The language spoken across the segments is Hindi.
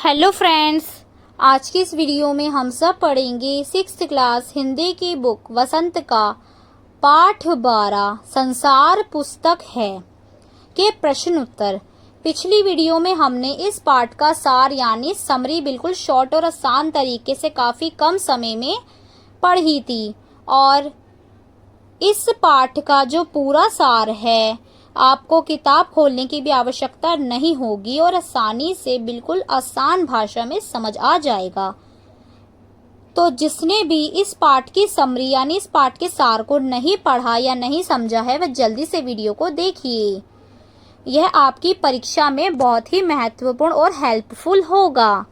हेलो फ्रेंड्स, आज की इस वीडियो में हम सब पढ़ेंगे 6th क्लास हिंदी की बुक वसंत का पाठ 12 संसार पुस्तक है के प्रश्न उत्तर। पिछली वीडियो में हमने इस पाठ का सार यानी समरी बिल्कुल शॉर्ट और आसान तरीके से काफ़ी कम समय में पढ़ी थी और इस पाठ का जो पूरा सार है आपको किताब खोलने की भी आवश्यकता नहीं होगी और आसानी से बिल्कुल आसान भाषा में समझ आ जाएगा। तो जिसने भी इस पाठ की समरी यानी इस पाठ के सार को नहीं पढ़ा या नहीं समझा है वह जल्दी से वीडियो को देखिए। यह आपकी परीक्षा में बहुत ही महत्वपूर्ण और हेल्पफुल होगा।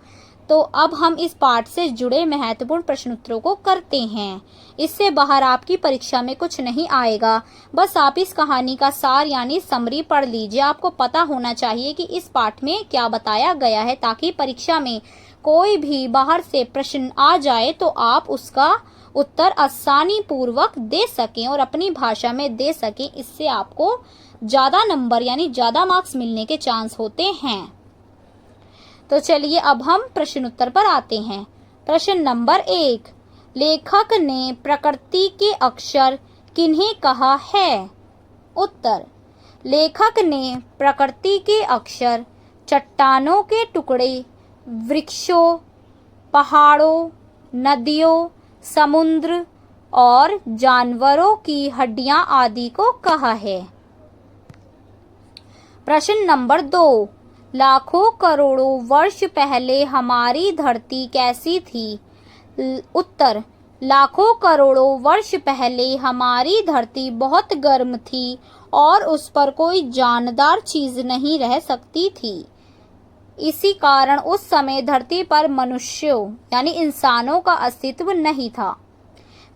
तो अब हम इस पाठ से जुड़े महत्वपूर्ण प्रश्नोत्तरों को करते हैं। इससे बाहर आपकी परीक्षा में कुछ नहीं आएगा। बस आप इस कहानी का सार यानी समरी पढ़ लीजिए। आपको पता होना चाहिए कि इस पाठ में क्या बताया गया है ताकि परीक्षा में कोई भी बाहर से प्रश्न आ जाए तो आप उसका उत्तर आसानी पूर्वक दे सकें और अपनी भाषा में दे सकें। इससे आपको ज़्यादा नंबर यानी ज़्यादा मार्क्स मिलने के चांस होते हैं। तो चलिए अब हम प्रश्न उत्तर पर आते हैं। प्रश्न नंबर 1, लेखक ने प्रकृति के अक्षर किन्हें कहा है? उत्तर, लेखक ने प्रकृति के अक्षर चट्टानों के टुकड़े, वृक्षों, पहाड़ों, नदियों, समुद्र और जानवरों की हड्डियां आदि को कहा है। प्रश्न नंबर 2, लाखों करोड़ों वर्ष पहले हमारी धरती कैसी थी? उत्तर, लाखों करोड़ों वर्ष पहले हमारी धरती बहुत गर्म थी और उस पर कोई जानदार चीज नहीं रह सकती थी। इसी कारण उस समय धरती पर मनुष्यों यानी इंसानों का अस्तित्व नहीं था।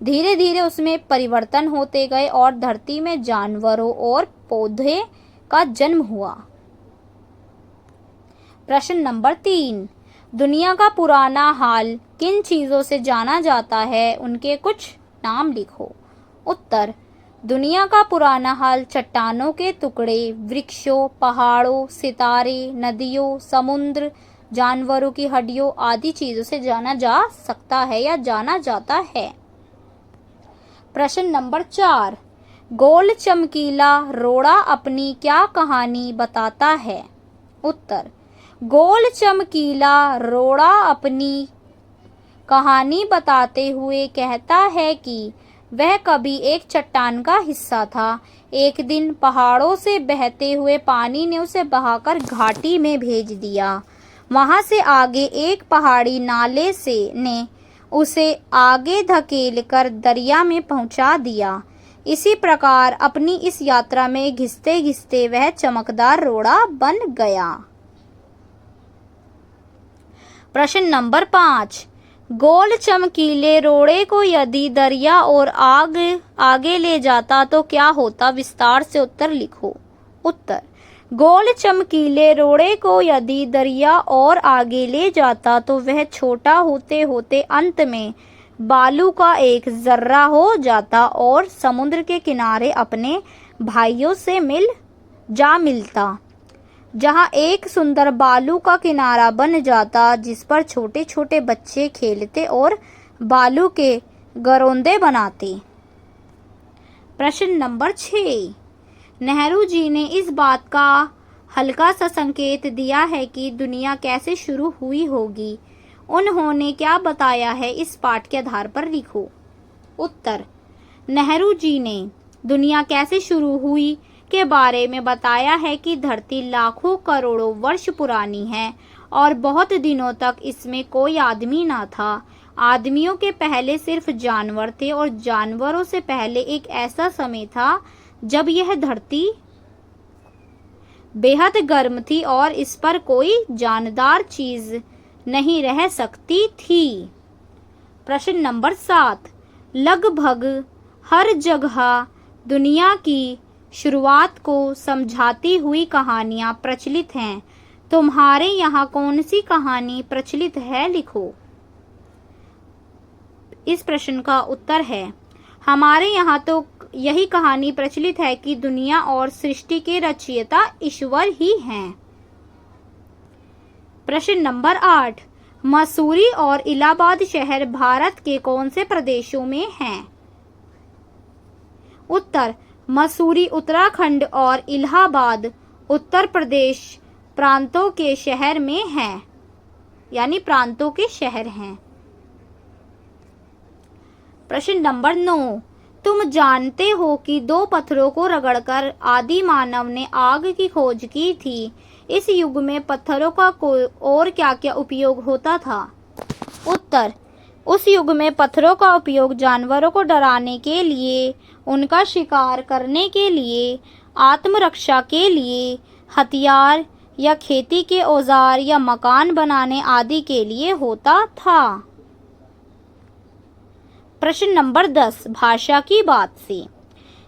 धीरे धीरे उसमें परिवर्तन होते गए और धरती में जानवरों और पौधे का जन्म हुआ। प्रश्न नंबर 3, दुनिया का पुराना हाल किन चीज़ों से जाना जाता है? उनके कुछ नाम लिखो। उत्तर, दुनिया का पुराना हाल चट्टानों के टुकड़े, वृक्षों, पहाड़ों, सितारे, नदियों, समुद्र, जानवरों की हड्डियों आदि चीज़ों से जाना जा सकता है या जाना जाता है। प्रश्न नंबर 4, गोल चमकीला रोड़ा अपनी क्या कहानी बताता है? उत्तर, गोल चमकीला रोड़ा अपनी कहानी बताते हुए कहता है कि वह कभी एक चट्टान का हिस्सा था। एक दिन पहाड़ों से बहते हुए पानी ने उसे बहाकर घाटी में भेज दिया। वहां से आगे एक पहाड़ी नाले से ने उसे आगे धकेलकर दरिया में पहुंचा दिया। इसी प्रकार अपनी इस यात्रा में घिसते घिसते वह चमकदार रोड़ा बन गया। प्रश्न नंबर 5, गोल चमकीले रोड़े को यदि दरिया और आगे ले जाता तो क्या होता? विस्तार से उत्तर लिखो। उत्तर, गोल चमकीले रोड़े को यदि दरिया और आगे ले जाता तो वह छोटा होते होते अंत में बालू का एक जर्रा हो जाता और समुद्र के किनारे अपने भाइयों से मिलता, जहाँ एक सुंदर बालू का किनारा बन जाता जिस पर छोटे छोटे बच्चे खेलते और बालू के गरोंदे बनाते। प्रश्न नंबर 6, नेहरू जी ने इस बात का हल्का सा संकेत दिया है कि दुनिया कैसे शुरू हुई होगी। उन्होंने क्या बताया है? इस पाठ के आधार पर लिखो। उत्तर, नेहरू जी ने दुनिया कैसे शुरू हुई के बारे में बताया है कि धरती लाखों करोड़ों वर्ष पुरानी है और बहुत दिनों तक इसमें कोई आदमी ना था। आदमियों के पहले सिर्फ जानवर थे और जानवरों से पहले एक ऐसा समय था जब यह धरती बेहद गर्म थी और इस पर कोई जानदार चीज नहीं रह सकती थी। प्रश्न नंबर 7, लगभग हर जगह दुनिया की शुरुआत को समझाती हुई कहानियाँ प्रचलित हैं। तुम्हारे यहाँ कौन सी कहानी प्रचलित है? लिखो। इस प्रश्न का उत्तर है, हमारे यहाँ तो यही कहानी प्रचलित है कि दुनिया और सृष्टि के रचयिता ईश्वर ही हैं। प्रश्न नंबर 8, मसूरी और इलाहाबाद शहर भारत के कौन से प्रदेशों में हैं? उत्तर, मसूरी उत्तराखंड और इलाहाबाद उत्तर प्रदेश प्रांतों के शहर में हैं, यानी प्रांतों के शहर हैं। प्रश्न नंबर 9, तुम जानते हो कि 2 पत्थरों को रगड़कर आदि मानव ने आग की खोज की थी। इस युग में पत्थरों का कोई और क्या क्या उपयोग होता था? उत्तर, उस युग में पत्थरों का उपयोग जानवरों को डराने के लिए, उनका शिकार करने के लिए, आत्मरक्षा के लिए, हथियार या खेती के औजार या मकान बनाने आदि के लिए होता था। प्रश्न नंबर 10, भाषा की बात से।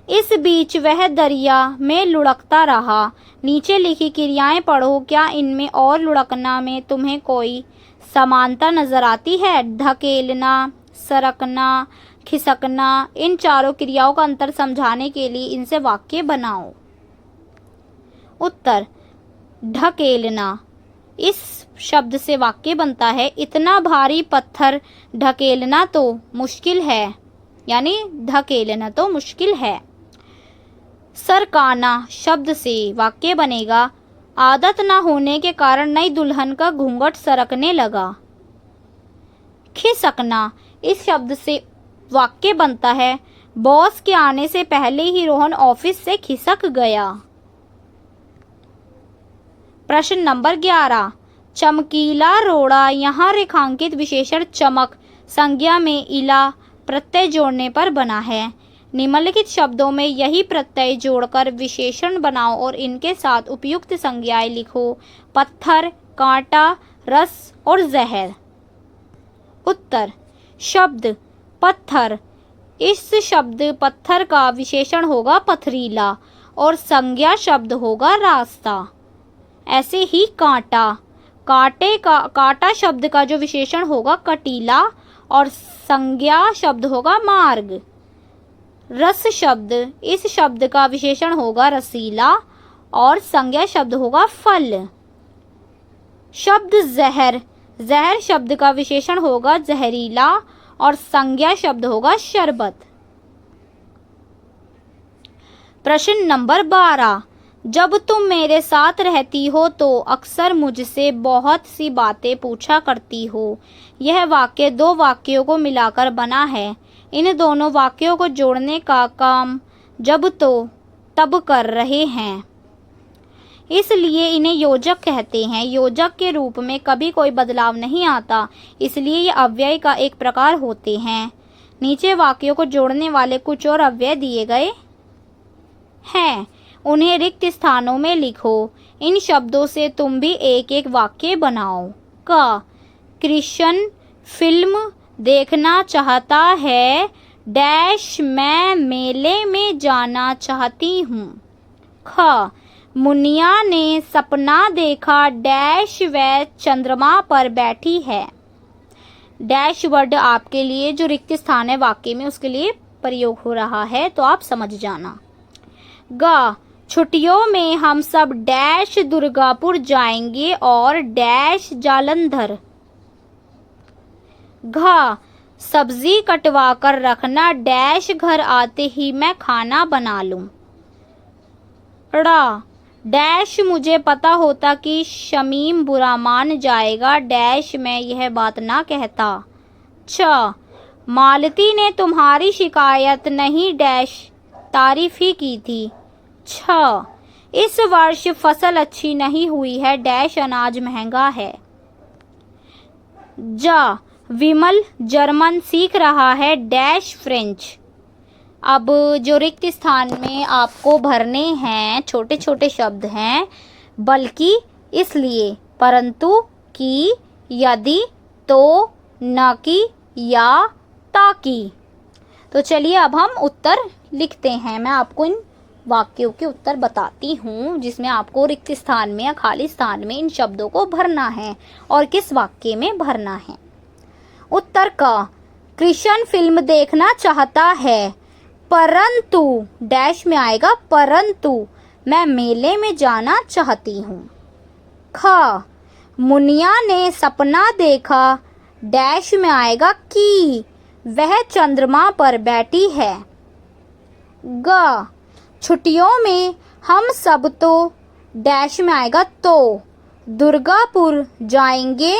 इस बीच वह दरिया में लुढ़कता रहा। नीचे लिखी क्रियाएं पढ़ो, क्या इनमें और लुढ़कना में तुम्हें कोई समानता नजर आती है? धकेलना, सरकना, खिसकना। इन चारों क्रियाओं का अंतर समझाने के लिए इनसे वाक्य बनाओ। उत्तर, ढकेलना। इस शब्द से वाक्य बनता है, इतना भारी पत्थर ढकेलना तो मुश्किल है, यानी ढकेलना तो मुश्किल है। सरकाना शब्द से वाक्य बनेगा, आदत न होने के कारण नई दुल्हन का घूंघट सरकने लगा। खिसकना, इस शब्द से वाक्य बनता है, बॉस के आने से पहले ही रोहन ऑफिस से खिसक गया। प्रश्न नंबर 11, चमकीला रोड़ा। यहाँ रेखांकित विशेषण चमक संज्ञा में इला प्रत्यय जोड़ने पर बना है। निम्नलिखित शब्दों में यही प्रत्यय जोड़कर विशेषण बनाओ और इनके साथ उपयुक्त संज्ञाएं लिखो। पत्थर, कांटा, रस और जहर। उत्तर, शब्द पत्थर। इस शब्द पत्थर का विशेषण होगा पथरीला और संज्ञा शब्द होगा रास्ता। ऐसे ही कांटा, कांटा शब्द का जो विशेषण होगा कटीला और संज्ञा शब्द होगा मार्ग। रस शब्द, इस शब्द का विशेषण होगा रसीला और संज्ञा शब्द होगा फल। शब्द जहर, जहर शब्द का विशेषण होगा जहरीला और संज्ञा शब्द होगा शरबत। प्रश्न नंबर 12, जब तुम मेरे साथ रहती हो तो अक्सर मुझसे बहुत सी बातें पूछा करती हो। यह वाक्य 2 वाक्यों को मिलाकर बना है। इन दोनों वाक्यों को जोड़ने का काम जब तो तब कर रहे हैं, इसलिए इन्हें योजक कहते हैं। योजक के रूप में कभी कोई बदलाव नहीं आता, इसलिए ये अव्यय का एक प्रकार होते हैं। नीचे वाक्यों को जोड़ने वाले कुछ और अव्यय दिए गए हैं, उन्हें रिक्त स्थानों में लिखो। इन शब्दों से तुम भी एक एक वाक्य बनाओ। क, कृष्ण फिल्म देखना चाहता है डैश मैं मेले में जाना चाहती हूँ। ख, मुनिया ने सपना देखा डैश वह चंद्रमा पर बैठी है। डैश वर्ड आपके लिए जो रिक्त स्थान है वाक्य में उसके लिए प्रयोग हो रहा है, तो आप समझ जाना। ग, छुट्टियों में हम सब डैश दुर्गापुर जाएंगे और डैश जालंधर। घ, सब्जी कटवा कर रखना डैश घर आते ही मैं खाना बना लूं। ड़, डैश मुझे पता होता कि शमीम बुरा मान जाएगा डैश मैं यह बात ना कहता। छ, मालती ने तुम्हारी शिकायत नहीं डैश तारीफ ही की थी। छ, इस वर्ष फसल अच्छी नहीं हुई है डैश अनाज महंगा है। ज, विमल जर्मन सीख रहा है डैश फ्रेंच। अब जो रिक्त स्थान में आपको भरने हैं छोटे छोटे शब्द हैं, बल्कि, इसलिए, परंतु, कि, यदि, तो, न कि, या, ताकि। तो चलिए अब हम उत्तर लिखते हैं। मैं आपको इन वाक्यों के उत्तर बताती हूँ जिसमें आपको रिक्त स्थान में या खाली स्थान में इन शब्दों को भरना है और किस वाक्य में भरना है। उत्तर क, कृष्ण फिल्म देखना चाहता है परंतु डैश में आएगा परंतु मैं मेले में जाना चाहती हूँ। ख, मुनिया ने सपना देखा, डैश में आएगा कि वह चंद्रमा पर बैठी है। ग, छुट्टियों में हम सब तो, डैश में आएगा तो, दुर्गापुर जाएंगे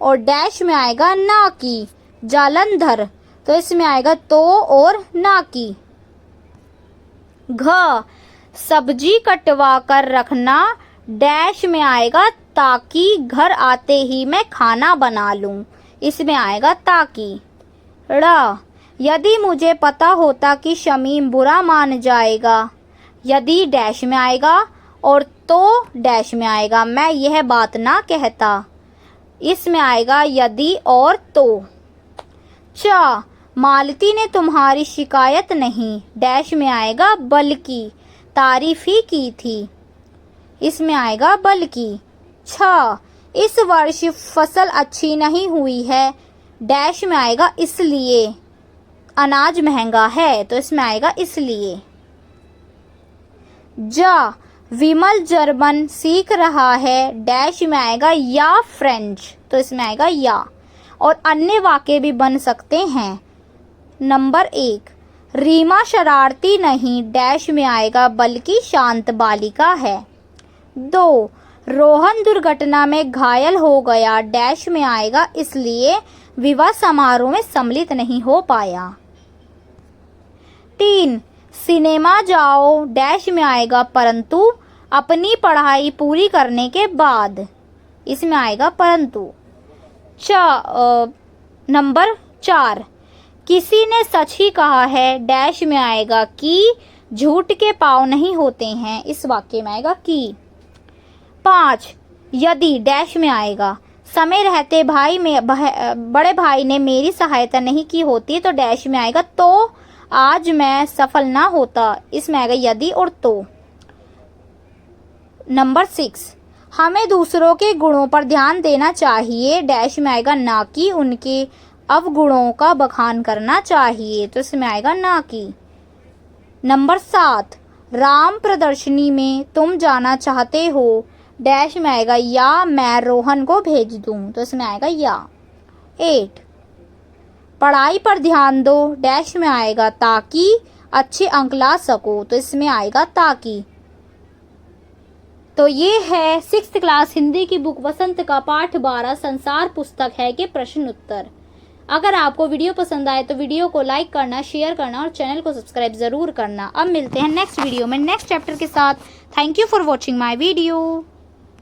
और डैश में आएगा ना कि जालंधर, तो इसमें आएगा तो और ना कि। घ, सब्जी कटवा कर रखना, डैश में आएगा ताकि घर आते ही मैं खाना बना लूं, इसमें आएगा ताकि। ड़, यदि मुझे पता होता कि शमीम बुरा मान जाएगा, यदि डैश में आएगा और तो डैश में आएगा, मैं यह बात ना कहता, इसमें आएगा यदि और तो। च, मालती ने तुम्हारी शिकायत नहीं, डैश में आएगा बल्कि तारीफ ही की थी, इसमें आएगा बल्कि। छ, इस वर्ष फसल अच्छी नहीं हुई है, डैश में आएगा इसलिए अनाज महंगा है, तो इसमें आएगा इसलिए। ज, विमल जर्मन सीख रहा है, डैश में आएगा या फ्रेंच, तो इसमें आएगा या। और अन्य वाक्य भी बन सकते हैं। नंबर 1, रीमा शरारती नहीं, डैश में आएगा बल्कि शांत बालिका है। 2, रोहन दुर्घटना में घायल हो गया, डैश में आएगा इसलिए विवाह समारोह में सम्मिलित नहीं हो पाया। 3, सिनेमा जाओ, डैश में आएगा परंतु अपनी पढ़ाई पूरी करने के बाद, इसमें आएगा परंतु। नंबर 4, किसी ने सच ही कहा है, डैश में आएगा कि झूठ के पाँव नहीं होते हैं, इस वाक्य में आएगा कि। 5, यदि डैश में आएगा समय रहते बड़े भाई ने मेरी सहायता नहीं की होती तो डैश में आएगा तो आज मैं सफल ना होता, इसमें आएगा यदि और तो। नंबर 6, हमें दूसरों के गुणों पर ध्यान देना चाहिए, डैश में आएगा ना कि उनके अवगुणों का बखान करना चाहिए, तो इसमें आएगा ना कि। नंबर 7, राम प्रदर्शनी में तुम जाना चाहते हो, डैश में आएगा या मैं रोहन को भेज दूं, तो इसमें आएगा या। 8, पढ़ाई पर ध्यान दो, डैश में आएगा ताकि अच्छे अंक ला सको, तो इसमें आएगा ताकि। तो ये है 6th क्लास हिंदी की बुक वसंत का पाठ 12 संसार पुस्तक है के प्रश्न उत्तर। अगर आपको वीडियो पसंद आए तो वीडियो को लाइक करना, शेयर करना और चैनल को सब्सक्राइब जरूर करना। अब मिलते हैं नेक्स्ट वीडियो में नेक्स्ट चैप्टर के साथ। Thank you for watching my video.